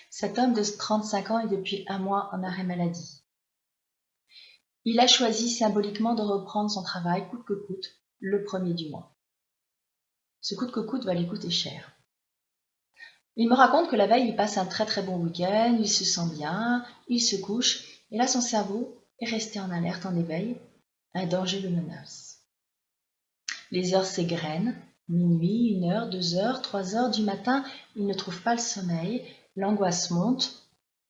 Cet homme de 35 ans est depuis un mois en arrêt maladie. Il a choisi symboliquement de reprendre son travail coûte que coûte le 1er du mois. Ce coûte que coûte va lui coûter cher. Il me raconte que la veille, il passe un très très bon week-end, il se sent bien, il se couche, et là son cerveau est resté en alerte, en éveil. Un danger le menace. Les heures s'égrènent, minuit, 1 heure, 2 heures, 3 heures du matin, il ne trouve pas le sommeil, l'angoisse monte,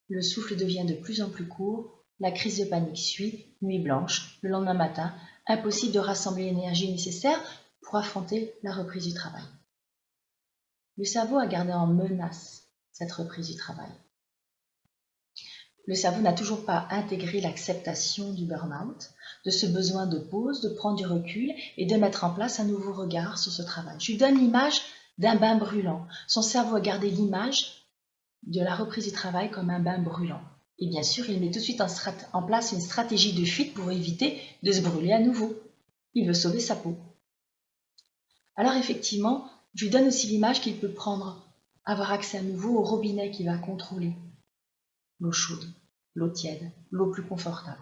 le souffle devient de plus en plus court, la crise de panique suit, nuit blanche, le lendemain matin, impossible de rassembler l'énergie nécessaire pour affronter la reprise du travail. Le cerveau a gardé en menace cette reprise du travail. Le cerveau n'a toujours pas intégré l'acceptation du burn-out, de ce besoin de pause, de prendre du recul et de mettre en place un nouveau regard sur ce travail. Je lui donne l'image d'un bain brûlant. Son cerveau a gardé l'image de la reprise du travail comme un bain brûlant. Et bien sûr, il met tout de suite en place une stratégie de fuite pour éviter de se brûler à nouveau. Il veut sauver sa peau. Alors effectivement, je lui donne aussi l'image qu'il peut avoir accès à nouveau au robinet qui va contrôler l'eau chaude, l'eau tiède, l'eau plus confortable.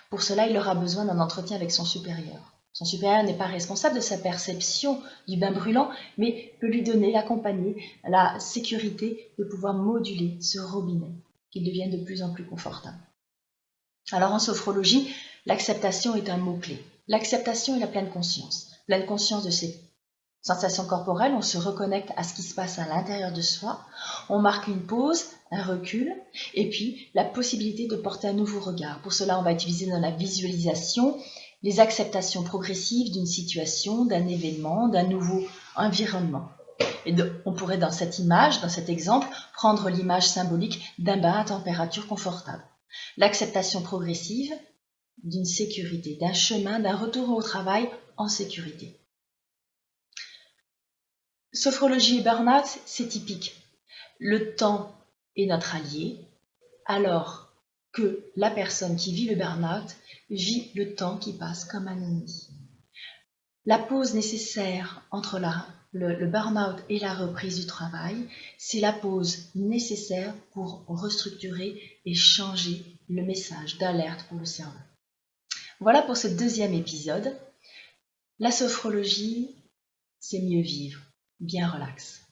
Pour cela, il aura besoin d'un entretien avec son supérieur. Son supérieur n'est pas responsable de sa perception du bain brûlant, mais peut lui donner, l'accompagner, la sécurité de pouvoir moduler ce robinet, qu'il devienne de plus en plus confortable. Alors en sophrologie, l'acceptation est un mot-clé. L'acceptation et la pleine conscience. Pleine conscience de ses sensations corporelles, on se reconnecte à ce qui se passe à l'intérieur de soi, on marque une pause, un recul, et puis la possibilité de porter un nouveau regard. Pour cela, on va utiliser dans la visualisation les acceptations progressives d'une situation, d'un événement, d'un nouveau environnement. Et on pourrait dans cette image, dans cet exemple, prendre l'image symbolique d'un bain à température confortable. L'acceptation progressive d'une sécurité, d'un chemin, d'un retour au travail en sécurité. Sophrologie et burn-out, c'est typique. Le temps est notre allié, alors que la personne qui vit le burn-out vit le temps qui passe comme un ennemi. La pause nécessaire entre le burn-out et la reprise du travail, c'est la pause nécessaire pour restructurer et changer le message d'alerte pour le cerveau. Voilà pour ce 2e épisode. La sophrologie, c'est mieux vivre, bien relax.